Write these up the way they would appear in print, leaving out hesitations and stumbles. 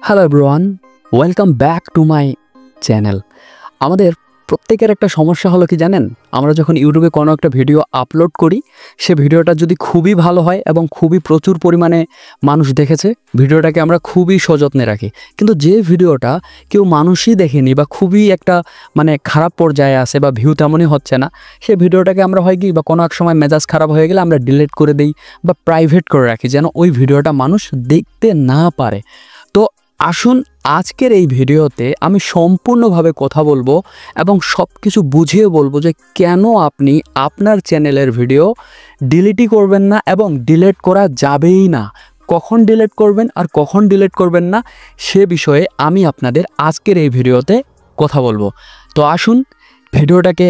Hello everyone, welcome back to my channel. আমাদের প্রত্যেকের একটা সমস্যা হলো কি জানেন, আমরা যখন ইউটিউবে কোনো একটা ভিডিও আপলোড করি, সে ভিডিওটা যদি খুবই ভালো হয় এবং খুবই প্রচুর পরিমাণে মানুষ দেখেছে, ভিডিওটাকে আমরা খুবই সযত্নে রাখি। কিন্তু যে ভিডিওটা কেউ মানুষই দেখেনি বা খুবই একটা খারাপ পর্যায়ে আছে বা ভিউ তেমনই হচ্ছে না, সে ভিডিওটাকে আমরা হয় কি বা কোনো এক সময় মেজাজ খারাপ হয়ে গেলে আমরা ডিলিট করে দিই বা প্রাইভেট করে রাখি, যেন ওই ভিডিওটা মানুষ দেখতে না পারে। তো আসুন আজকের এই ভিডিওতে আমি সম্পূর্ণভাবে কথা বলবো এবং সব কিছু বুঝিয়ে বলবো যে কেন আপনি আপনার চ্যানেলের ভিডিও ডিলিটই করবেন না এবং ডিলিট করা যাবেই না, কখন ডিলিট করবেন আর কখন ডিলিট করবেন না সে বিষয়ে আমি আপনাদের আজকের এই ভিডিওতে কথা বলবো। তো আসুন ভিডিওটাকে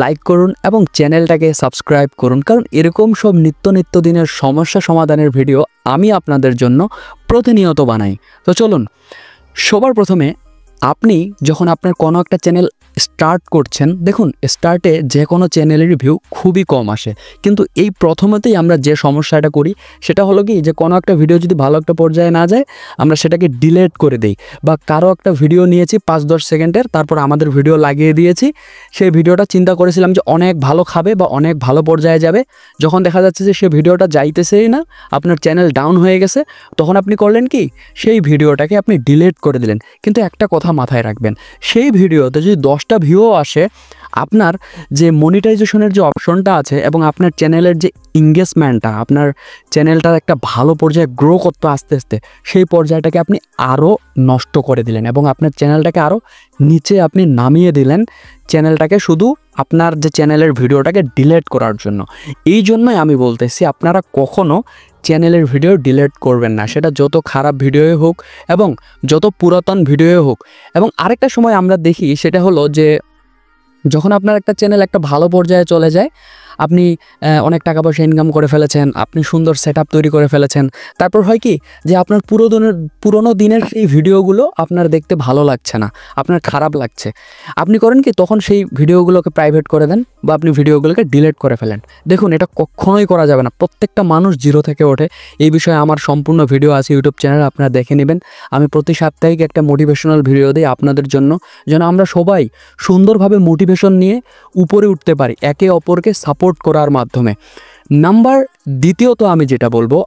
লাইক করুন এবং চ্যানেলটাকে সাবস্ক্রাইব করুন, কারণ এরকম সব নিত্য দিনের সমস্যা সমাধানের ভিডিও আমি আপনাদের জন্য প্রতিনিয়ত বানাই। তো চলুন, সবার প্রথমে আপনি যখন আপনার কোনো একটা চ্যানেল স্টার্ট করছেন, দেখুন স্টার্টে যে কোনো চ্যানেলের ভিউ খুবই কম আসে, কিন্তু এই প্রথমেতেই আমরা যে সমস্যাটা করি সেটা হলো কি যে কোনো একটা ভিডিও যদি ভালো একটা পর্যায়ে না যায় আমরা সেটাকে ডিলিট করে দিই, বা কারো একটা ভিডিও নিয়েছি 5-10 সেকেন্ডের, তারপর আমাদের ভিডিও লাগিয়ে দিয়েছি, সেই ভিডিওটা চিন্তা করেছিলাম যে অনেক ভালো খাবে বা অনেক ভালো পর্যায়ে যাবে, যখন দেখা যাচ্ছে যে সেই ভিডিওটা যাইতেছেই না, আপনার চ্যানেল ডাউন হয়ে গেছে, তখন আপনি করলেন কি সেই ভিডিওটাকে আপনি ডিলিট করে দিলেন। কিন্তু একটা কথা মাথায় রাখবেন, সেই ভিডিওতে যদি 10টা ভিউ আসে, আপনার যে মনিটাইজেশনের যে অপশনটা আছে এবং আপনার চ্যানেলের যে এঙ্গেজমেন্টটা, আপনার চ্যানেলটার একটা ভালো পর্যায়ে গ্রো করতে আস্তে আস্তে, সেই পর্যায়টাকে আপনি আরও নষ্ট করে দিলেন এবং আপনার চ্যানেলটাকে আরও নিচে আপনি নামিয়ে দিলেন, চ্যানেলটাকে শুধু আপনার যে চ্যানেলের ভিডিওটাকে ডিলিট করার জন্য। এই জন্যই আমি বলতেছি আপনারা কখনো চ্যানেলের ভিডিও ডিলিট করবেন না, সেটা যত খারাপ ভিডিওই হোক এবং যত পুরাতন ভিডিওই হোক। এবং আরেকটা সময় আমরা দেখি সেটা হলো যে যখন আপনার একটা চ্যানেল একটা ভালো পর্যায়ে চলে যায়, আপনি অনেক টাকা পয়সা ইনকাম করে ফেলেছেন, আপনি সুন্দর সেটআপ তৈরি করে ফেলেছেন, তারপর হয় কি যে আপনার পুরোনো দিনের সেই ভিডিওগুলো আপনার দেখতে ভালো লাগছে না, আপনার খারাপ লাগছে, আপনি করেন কি তখন সেই ভিডিওগুলোকে প্রাইভেট করে দেন বা আপনি ভিডিওগুলোকে ডিলিট করে ফেলেন। দেখুন এটা কখনোই করা যাবে না, প্রত্যেকটা মানুষ জিরো থেকে ওঠে, এই বিষয়ে আমার সম্পূর্ণ ভিডিও আছে ইউটিউব চ্যানেলে, আপনারা দেখে নেবেন। আমি প্রতি সাপ্তাহিক একটা মোটিভেশনাল ভিডিও দিই আপনাদের জন্য, যেন আমরা সবাই সুন্দরভাবে মোটিভেশন নিয়ে উপরে উঠতে পারি, একে অপরকে সাপোর্ট করার মাধ্যমে। দ্বিতীয়ত আমি যেটা বলবো,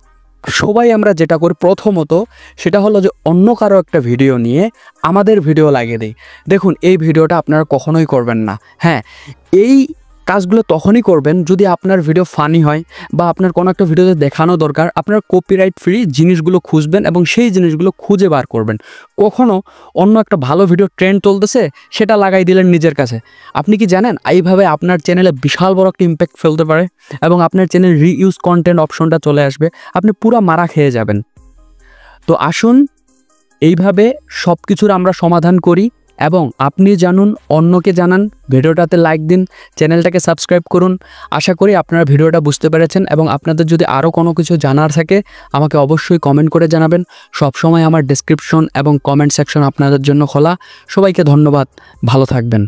সবাই আমরা যেটা করি প্রথমত সেটা হলো যে অন্য কারো একটা ভিডিও নিয়ে আমাদের ভিডিও লাগিয়ে দিই। দেখুন এই ভিডিওটা আপনারা কখনোই করবেন না। হ্যাঁ, এই কাজগুলো তখনই করবেন যদি আপনার ভিডিও ফানি হয় বা আপনার কোনো একটা ভিডিওতে দেখানো দরকার, আপনার কপিরাইট ফ্রি জিনিসগুলো খুঁজবেন এবং সেই জিনিসগুলো খুঁজে বার করবেন। কখনো অন্য একটা ভালো ভিডিও ট্রেন্ড চলতেছে সেটা লাগাই দিলেন নিজের কাছে। আপনি কি জানেন এইভাবে আপনার চ্যানেলে বিশাল বড় একটা ইম্প্যাক্ট ফেলতে পারে এবং আপনার চ্যানেল রিইউজ কন্টেন্ট অপশনটা চলে আসবে, আপনি পুরো মারা খেয়ে যাবেন। তো আসুন এইভাবে সব কিছুর আমরা সমাধান করি এবং আপনি জানুন, অন্যকে জানান, ভিডিওটাতে লাইক দিন, চ্যানেলটাকে সাবস্ক্রাইব করুন। আশা করি আপনারা ভিডিওটা বুঝতে পেরেছেন এবং আপনাদের যদি আরও কোনো কিছু জানার থাকে আমাকে অবশ্যই কমেন্ট করে জানাবেন। সবসময় আমার ডেসক্রিপশন এবং কমেন্ট সেকশন আপনাদের জন্য খোলা। সবাইকে ধন্যবাদ, ভালো থাকবেন।